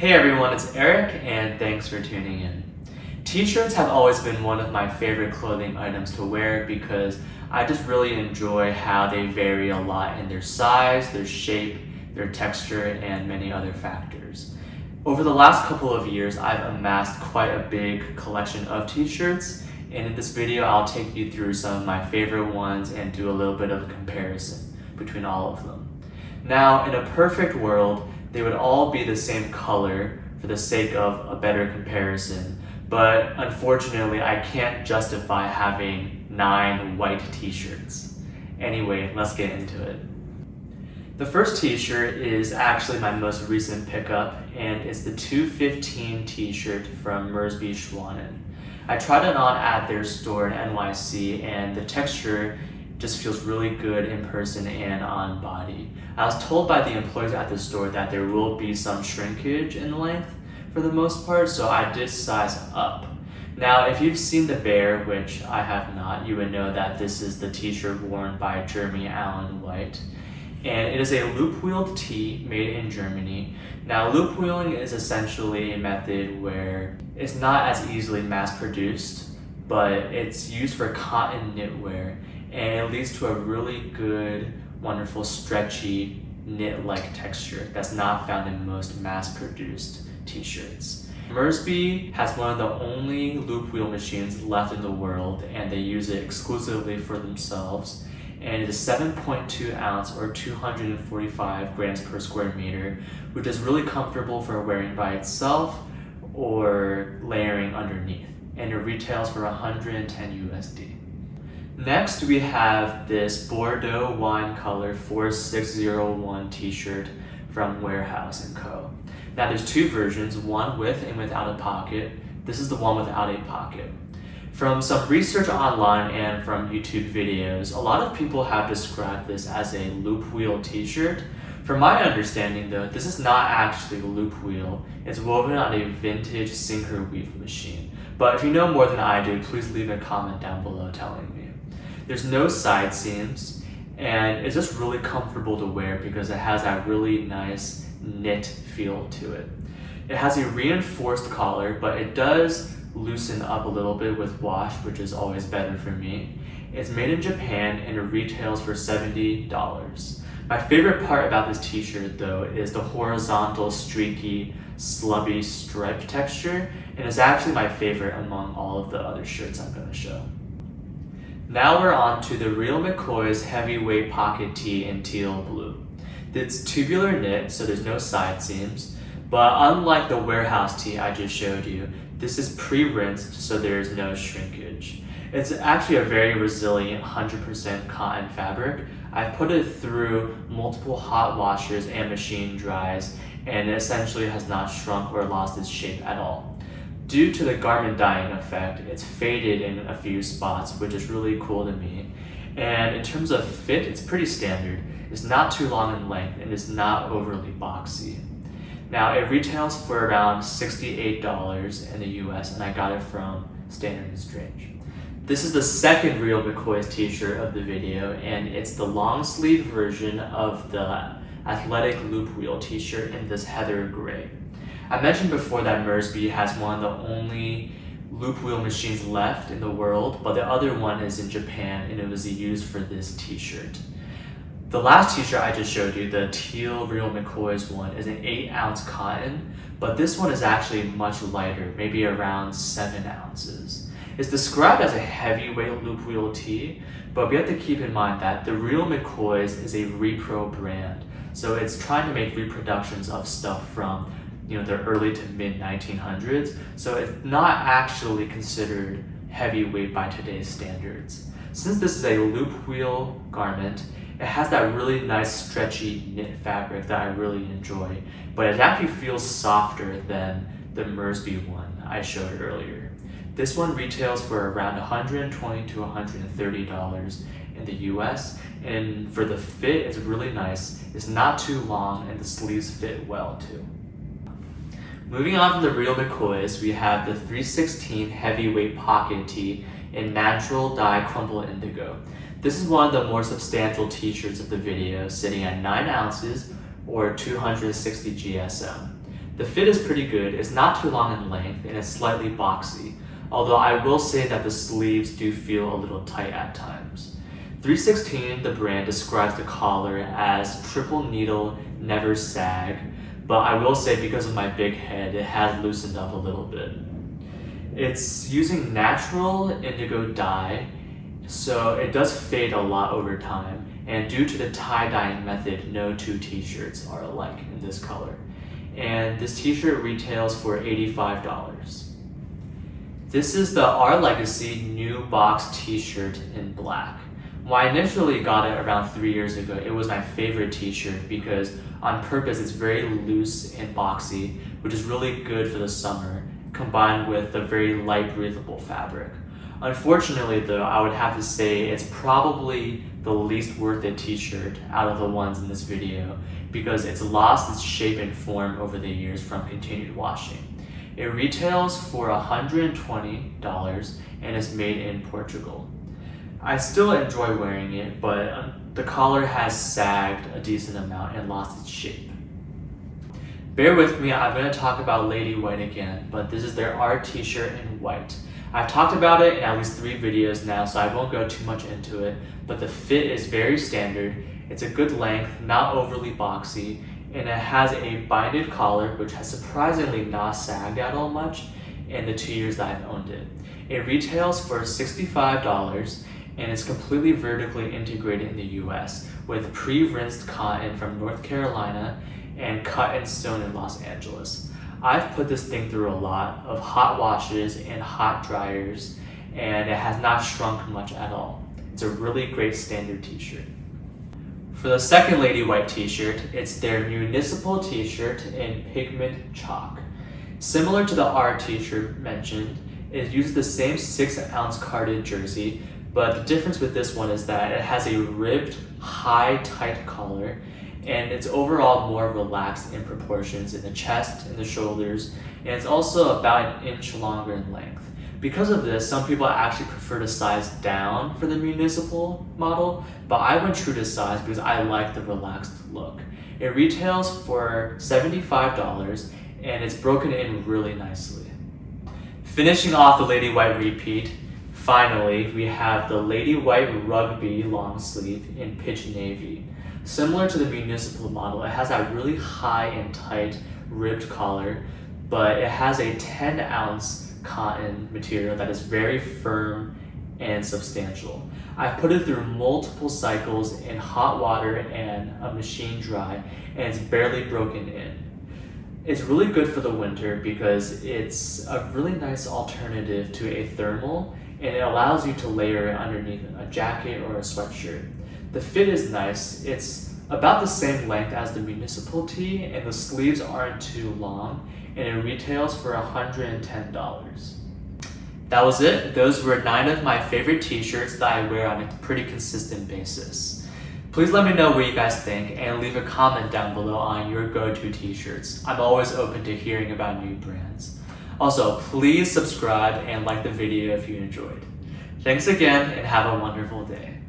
Hey everyone, it's Eric and thanks for tuning in. T-shirts have always been one of my favorite clothing items to wear because I just really enjoy how they vary a lot in their size, their shape, their texture, and many other factors. Over the last couple of years, I've amassed quite a big collection of t-shirts, and in this video I'll take you through some of my favorite ones and do a little bit of a comparison between all of them. Now, in a perfect world, they would all be the same color for the sake of a better comparison, but unfortunately I can't justify having 9 white t-shirts. Anyway, let's get into it. The first t-shirt is actually my most recent pickup, and it's the 215 t-shirt from Merz Schwanen. I tried it on at their store in NYC, and the texture just feels really good in person and on body. I was told by the employees at the store that there will be some shrinkage in length for the most part, so I did size up. Now, if you've seen the bear, which I have not, you would know that this is the t-shirt worn by Jeremy Allen White. And it is a loop-wheeled tee made in Germany. Now, loop-wheeling is essentially a method where it's not as easily mass-produced, but it's used for cotton knitwear, and it leads to a really good, wonderful, stretchy, knit-like texture that's not found in most mass-produced t-shirts. Merz has one of the only loop wheel machines left in the world, and they use it exclusively for themselves. And it is 7.2 ounce or 245 grams per square meter, which is really comfortable for wearing by itself or layering underneath. And it retails for 110 USD. Next, we have this Bordeaux wine color 4601 t-shirt from Warehouse & Co. Now there's 2 versions, one with and without a pocket. This is the one without a pocket. From some research online and from YouTube videos, a lot of people have described this as a loop wheel t-shirt. From my understanding though, this is not actually a loop wheel. It's woven on a vintage sinker weave machine. But if you know more than I do, please leave a comment down below telling me. There's no side seams, and it's just really comfortable to wear because it has that really nice knit feel to it. It has a reinforced collar, but it does loosen up a little bit with wash, which is always better for me. It's made in Japan and it retails for $70. My favorite part about this t-shirt though is the horizontal, streaky, slubby stripe texture, and it's actually my favorite among all of the other shirts I'm going to show. Now we're on to the real McCoy's heavyweight pocket tee in teal blue. It's tubular knit, so there's no side seams, but unlike the warehouse tee I just showed you, this is pre-rinsed, so there's no shrinkage. It's actually a very resilient 100% cotton fabric. I've put it through multiple hot washers and machine dries, and it essentially has not shrunk or lost its shape at all. Due to the garment dyeing effect, it's faded in a few spots, which is really cool to me. And in terms of fit, it's pretty standard. It's not too long in length, and it's not overly boxy. Now, it retails for around $68 in the US, and I got it from Standard & Strange. This is the second real McCoy's t-shirt of the video, and it's the long sleeve version of the athletic loop wheel t-shirt in this heather gray. I mentioned before that Merz has one of the only loop wheel machines left in the world, but the other one is in Japan, and it was used for this t-shirt. The last t-shirt I just showed you, the Teal Real McCoy's one, is an 8 ounce cotton, but this one is actually much lighter, maybe around 7 ounces. It's described as a heavyweight loop wheel tee, but we have to keep in mind that the Real McCoy's is a repro brand, so it's trying to make reproductions of stuff from the early to mid 1900s, so it's not actually considered heavyweight by today's standards. Since this is a loop wheel garment, it has that really nice stretchy knit fabric that I really enjoy, but it actually feels softer than the Merz one I showed earlier. This one retails for around $120 to $130 in the US, and for the fit, it's really nice. It's not too long, and the sleeves fit well too. Moving on from the real McCoy's, we have the 316 heavyweight pocket tee in natural dye Crumple Indigo. This is one of the more substantial t-shirts of the video, sitting at 9 ounces or 260 GSM. The fit is pretty good, it's not too long in length, and it's slightly boxy, although I will say that the sleeves do feel a little tight at times. 316, the brand, describes the collar as triple needle, never sag, but I will say because of my big head, it has loosened up a little bit. It's using natural indigo dye, so it does fade a lot over time, and due to the tie-dyeing method, no two t-shirts are alike in this color. And this t-shirt retails for $85. This is the Our Legacy new box t-shirt in black. When I initially got it around 3 years ago, it was my favorite t-shirt because on purpose it's very loose and boxy, which is really good for the summer, combined with the very light breathable fabric. Unfortunately though, I would have to say it's probably the least worth it t-shirt out of the ones in this video because it's lost its shape and form over the years from continued washing. It retails for $120 and is made in Portugal. I still enjoy wearing it, but the collar has sagged a decent amount and lost its shape. Bear with me, I'm going to talk about Lady White again, but this is their art t-shirt in white. I've talked about it in at least 3 videos now, so I won't go too much into it, but the fit is very standard, it's a good length, not overly boxy, and it has a binded collar which has surprisingly not sagged at all much in the 2 years that I've owned it. It retails for $65 and it's completely vertically integrated in the US with pre-rinsed cotton from North Carolina and cut and sewn in Los Angeles. I've put this thing through a lot of hot washes and hot dryers and it has not shrunk much at all. It's a really great standard t-shirt. For the second Lady White t-shirt, it's their Municipal t-shirt in Pigment Chalk. Similar to the R t-shirt mentioned, it uses the same 6-ounce carded jersey, but the difference with this one is that it has a ribbed, high, tight collar, and it's overall more relaxed in proportions in the chest and the shoulders, and it's also about 1 inch longer in length. Because of this, some people actually prefer to size down for the Municipal model, but I went true to size because I like the relaxed look. It retails for $75 and it's broken in really nicely. Finishing off the Lady White repeat, finally we have the Lady White Rugby long sleeve in pitch navy. Similar to the Municipal model, it has that really high and tight ribbed collar, but it has a 10-ounce cotton material that is very firm and substantial. I've put it through multiple cycles in hot water and a machine dry, and it's barely broken in. It's really good for the winter because it's a really nice alternative to a thermal, and it allows you to layer it underneath a jacket or a sweatshirt. The fit is nice. It's about the same length as the Municipal tee, and the sleeves aren't too long, and it retails for $110. That was it. Those were 9 of my favorite t-shirts that I wear on a pretty consistent basis. Please let me know what you guys think and leave a comment down below on your go-to t-shirts. I'm always open to hearing about new brands. Also, please subscribe and like the video if you enjoyed. Thanks again and have a wonderful day.